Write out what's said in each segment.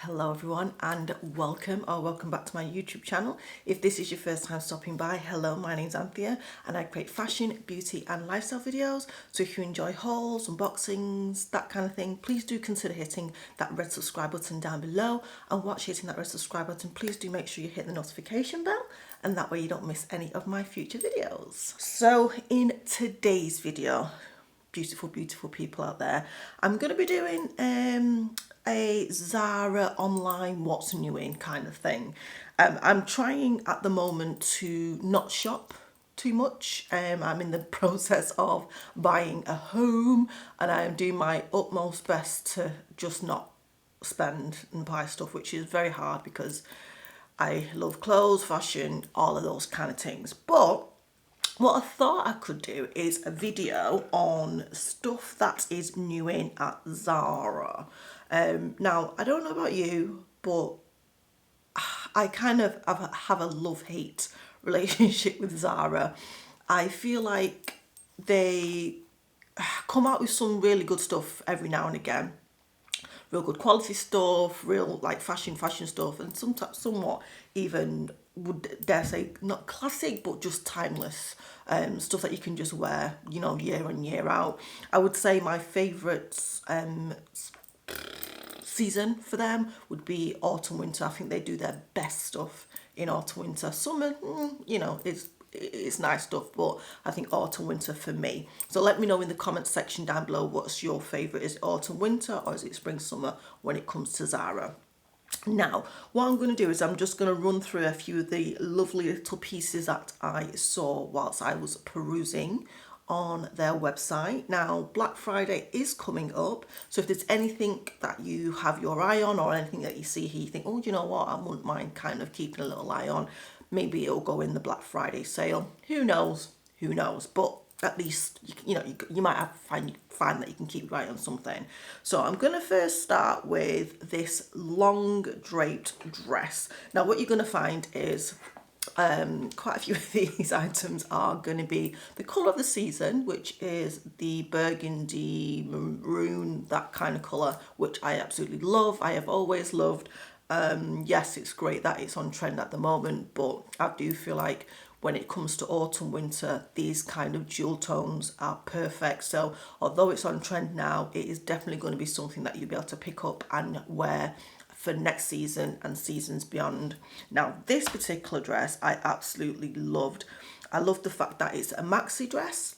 Hello everyone and welcome back to my YouTube channel. If this is your first time stopping by, hello, my name's Anthea and I create fashion, beauty and lifestyle videos. So if you enjoy hauls, unboxings, that kind of thing, please do consider hitting that red subscribe button down below, and watch hitting that red subscribe button, please do make sure you hit the notification bell, and that way you don't miss any of my future videos. So in today's video, beautiful people out there, I'm going to be doing a Zara online what's new in kind of thing. I'm trying at the moment to not shop too much. I'm in the process of buying a home and I'm doing my utmost best to just not spend and buy stuff, which is very hard because I love clothes, fashion, all of those kind of things. But what I thought I could do is a video on stuff that is new in at Zara. Now, I don't know about you, but I kind of have a love-hate relationship with Zara. I feel like they come out with some really good stuff every now and again. Real good quality stuff, real like fashion stuff, and sometimes somewhat even would dare say not classic but just timeless stuff that you can just wear, you know, year in year out. I would say my favourite season for them would be autumn winter. I think they do their best stuff in autumn winter. Summer, you know, it's nice stuff, but I think autumn winter for me. So let me know in the comments section down below what's your favourite. Is it autumn winter or is it spring summer when it comes to Zara? Now, what I'm going to do is I'm just going to run through a few of the lovely little pieces that I saw whilst I was perusing on their website. Now, Black Friday is coming up, so if there's anything that you have your eye on or anything that you see here, you think, oh, you know what, I wouldn't mind kind of keeping a little eye on, maybe it'll go in the Black Friday sale. Who knows? But at least you might find that you can keep your eye on something. So I'm going to first start with this long draped dress. Now what you're going to find is quite a few of these items are going to be the colour of the season, which is the burgundy maroon, that kind of colour, which I absolutely love. I have always loved. Yes, it's great that it's on trend at the moment, but I do feel like when it comes to autumn winter, these kind of jewel tones are perfect. So although it's on trend now, it is definitely going to be something that you'll be able to pick up and wear for next season and seasons beyond. Now this particular dress I absolutely loved. I loved the fact that it's a maxi dress,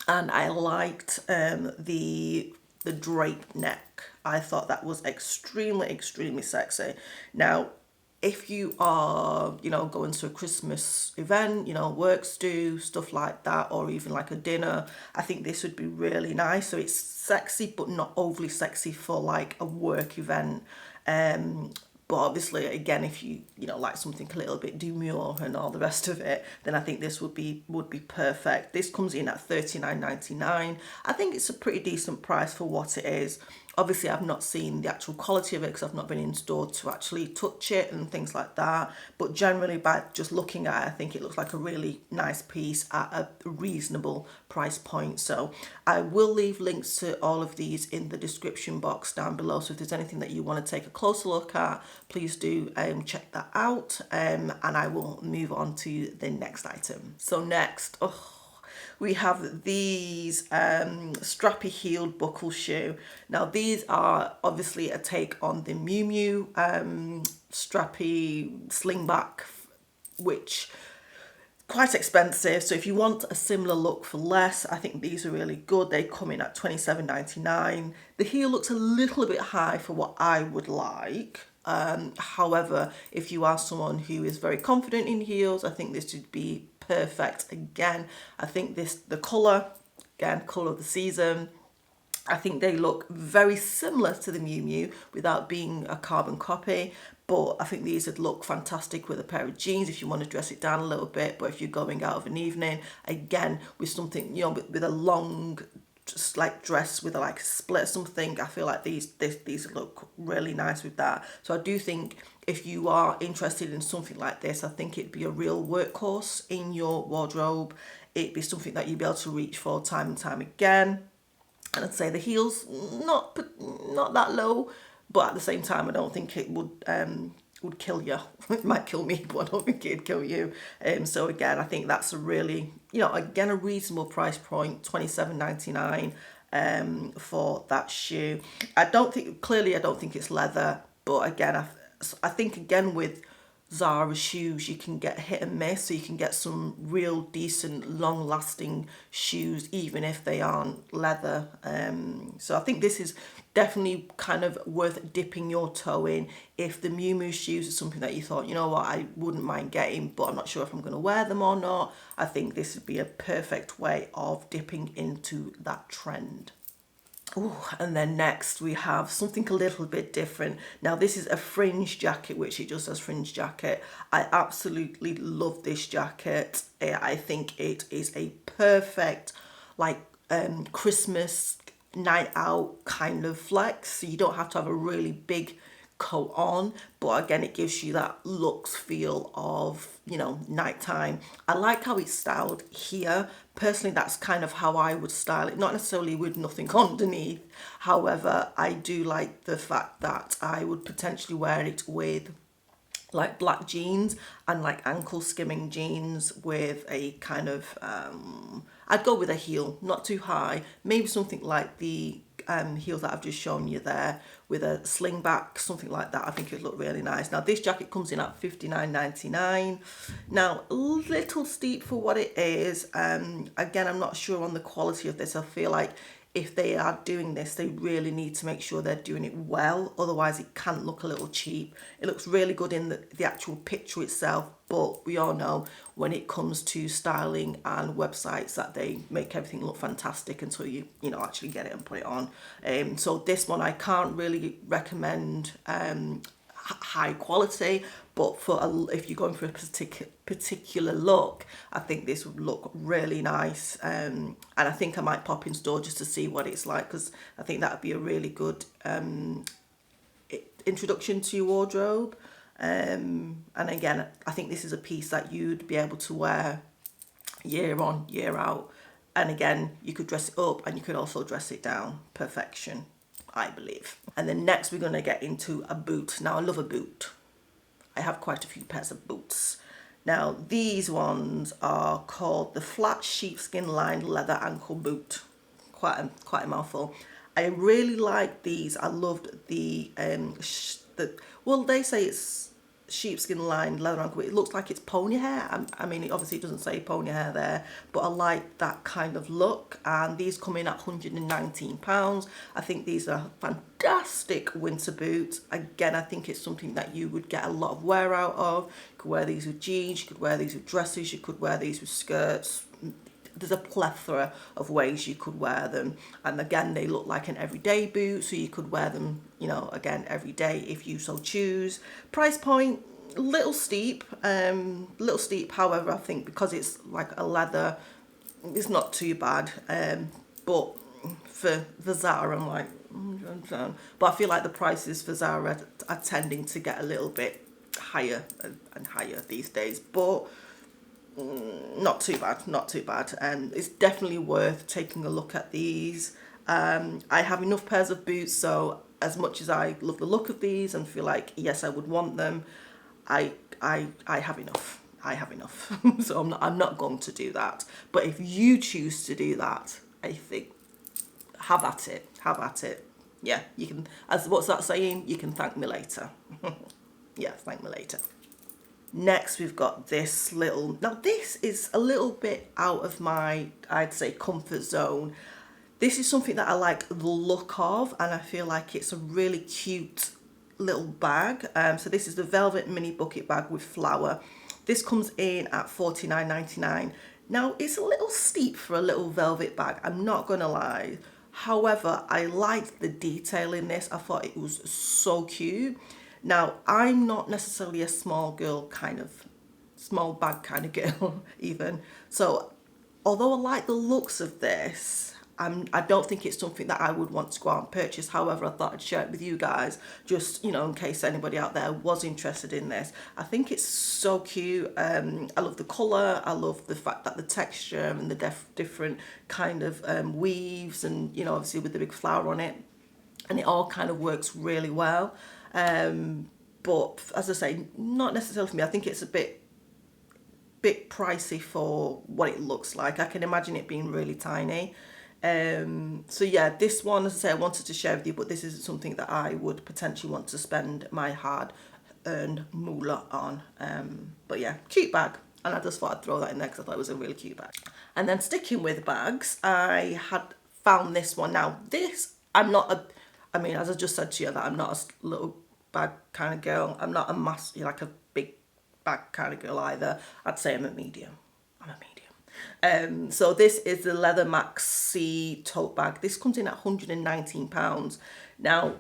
and I liked the draped neck. I thought that was extremely sexy. Now if you are, you know, going to a Christmas event, you know, works do, stuff like that, or even like a dinner, I think this would be really nice. So it's sexy, but not overly sexy for like a work event. But obviously, again, if you know, like something a little bit demure and all the rest of it, then I think this would be perfect. This comes in at $39.99. I think it's a pretty decent price for what it is. Obviously, I've not seen the actual quality of it because I've not been in store to actually touch it and things like that. But generally, by just looking at it, I think it looks like a really nice piece at a reasonable price point. So I will leave links to all of these in the description box down below. So if there's anything that you want to take a closer look at, please do check that out. And I will move on to the next item. So next, we have these strappy heeled buckle shoe. Now these are obviously a take on the Miu Miu strappy slingback, which quite expensive. So if you want a similar look for less, I think these are really good. They come in at $27.99. The heel looks a little bit high for what I would like. However, if you are someone who is very confident in heels, I think this would be perfect. Again, I think the colour, again, colour of the season, I think they look very similar to the Miu Miu without being a carbon copy, but I think these would look fantastic with a pair of jeans if you want to dress it down a little bit. But if you're going out of an evening, again, with something, you know, with a long just like dress with a like split or something, I feel like these look really nice with that. So I do think if you are interested in something like this, I think it'd be a real workhorse in your wardrobe. It'd be something that you'd be able to reach for time and time again. And I'd say the heels not that low, but at the same time, I don't think it would kill you. It might kill me, but I don't think it'd kill you. So again, I think that's a really, again, a reasonable price point, $27.99 for that shoe. I don't think it's leather, but again, I think again with Zara shoes, you can get hit and miss, so you can get some real decent long lasting shoes even if they aren't leather. So I think this is definitely kind of worth dipping your toe in. If the Miu Miu shoes are something that you thought, you know what, I wouldn't mind getting, but I'm not sure if I'm going to wear them or not, I think this would be a perfect way of dipping into that trend. Ooh, and then next we have something a little bit different. Now this is a fringe jacket, which it just says fringe jacket. I absolutely love this jacket. I think it is a perfect Christmas night out kind of flex. So you don't have to have a really big coat on, but again it gives you that looks feel of nighttime. I like how it's styled here. Personally, that's kind of how I would style it, not necessarily with nothing underneath. However, I do like the fact that I would potentially wear it with like black jeans and like ankle skimming jeans with a kind of I'd go with a heel, not too high, maybe something like the heels that I've just shown you there with a sling back, something like that. I think it'd look really nice. Now this jacket comes in at $59.99. Now a little steep for what it is. Again, I'm not sure on the quality of this. I feel like if they are doing this, they really need to make sure they're doing it well. Otherwise, it can look a little cheap. It looks really good in the actual picture itself, but we all know when it comes to styling and websites that they make everything look fantastic until you actually get it and put it on. So this one I can't really recommend high quality, but if you're going for a particular look, I think this would look really nice, and I think I might pop in store just to see what it's like, because I think that would be a really good introduction to your wardrobe. And again, I think this is a piece that you'd be able to wear year on, year out, and again, you could dress it up and you could also dress it down. Perfection, I believe. And then next we're going to get into a boot. Now I love a boot. I have quite a few pairs of boots. Now these ones are called the flat sheepskin lined leather ankle boot. Quite a mouthful. I really like these. I loved the well, they say it's sheepskin lined leather ankle, but it looks like it's pony hair. I mean, obviously it doesn't say pony hair there, but I like that kind of look. And these come in at £119. I think these are fantastic winter boots. Again, I think it's something that you would get a lot of wear out of. You could wear these with jeans, you could wear these with dresses, you could wear these with skirts. There's a plethora of ways you could wear them, and again they look like an everyday boot, so you could wear them again every day if you so choose. Price point little steep, however I think because it's like a leather, it's not too bad, but for the Zara I'm like but I feel like the prices for Zara are tending to get a little bit higher and higher these days, but not too bad. It's definitely worth taking a look at these. I have enough pairs of boots, so as much as I love the look of these and feel like yes I would want them, I have enough. So I'm not going to do that. But if you choose to do that, I think have at it. Yeah, you can, as what's that saying, you can thank me later. Yeah, thank me later. Next, we've got this little, now this is a little bit out of my, I'd say, comfort zone. This is something that I like the look of, and I feel like it's a really cute little bag. So this is the velvet mini bucket bag with flower. This comes in at $49.99. Now, it's a little steep for a little velvet bag, I'm not gonna lie. However, I liked the detail in this. I thought it was so cute. Now, I'm not necessarily a small bag kind of girl even. So, although I like the looks of this, I don't think it's something that I would want to go out and purchase. However, I thought I'd share it with you guys, just, in case anybody out there was interested in this. I think it's so cute. I love the colour. I love the fact that the texture and the different kind of weaves and, obviously with the big flower on it. and it all kind of works really well. But as I say, not necessarily for me. I think it's a bit pricey for what it looks like. I can imagine it being really tiny. So yeah, this one, as I say, I wanted to share with you, but this isn't something that I would potentially want to spend my hard-earned moolah on. But yeah, cute bag. And I just thought I'd throw that in there because I thought it was a really cute bag. And then sticking with bags, I had found this one. Now this, I mean, as I just said to you, that I'm not a little bag kind of girl. I'm not like a big bag kind of girl either. I'd say I'm a medium. I'm a medium. So this is the Leather Maxi tote bag. This comes in at £119. Now,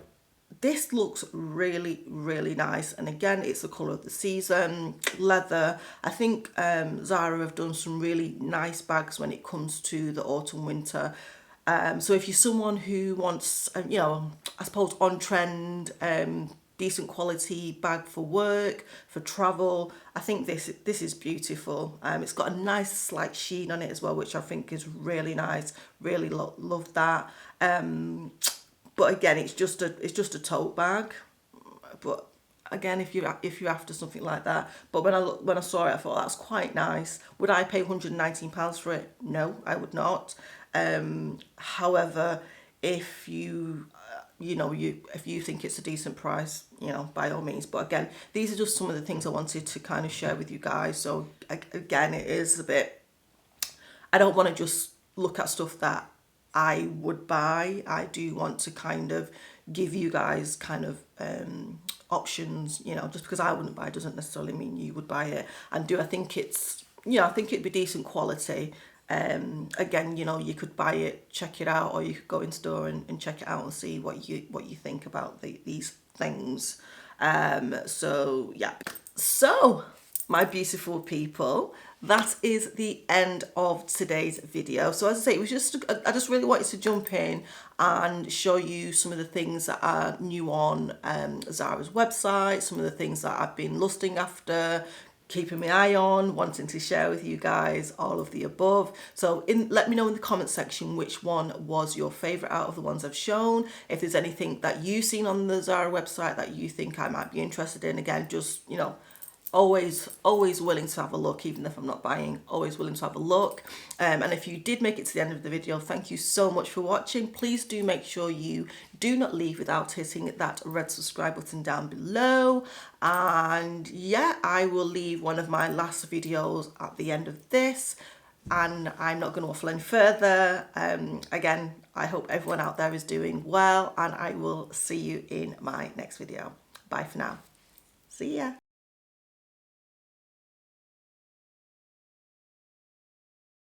this looks really, really nice. And again, it's the colour of the season, leather. I think Zara have done some really nice bags when it comes to the autumn winter. So if you're someone who wants, you know, I suppose on trend, decent quality bag for work, for travel, I think this is beautiful. It's got a nice slight sheen on it as well, which I think is really nice. Really love that. But again, it's just a tote bag. But again, if you're after something like that, but when I saw it, I thought that's quite nice. Would I pay £119 for it? No, I would not. However, if if you think it's a decent price, you know, by all means. But again, these are just some of the things I wanted to kind of share with you guys. So again, it is a bit, I don't want to just look at stuff that I would buy. I do want to kind of give you guys kind of options, you know, just because I wouldn't buy it doesn't necessarily mean you would buy it. And do I think it's, you know, I think it'd be decent quality. Again, you know, you could buy it, check it out, or you could go in store and check it out and see what you think about these things. So yeah. So my beautiful people, that is the end of today's video. So as I say, it was I just really wanted to jump in and show you some of the things that are new on Zara's website, some of the things that I've been lusting after, keeping my eye on, wanting to share with you guys, all of the above. So let me know in the comment section which one was your favorite out of the ones I've shown. If there's anything that you've seen on the Zara website that you think I might be interested in, again, just, you know, always willing to have a look, even if I'm not buying, always willing to have a look. And if you did make it to the end of the video, thank you so much for watching. Please do make sure you do not leave without hitting that red subscribe button down below. And yeah, I will leave one of my last videos at the end of this, and I'm not going to waffle any further. Again, I hope everyone out there is doing well, and I will see you in my next video. Bye for now. See ya.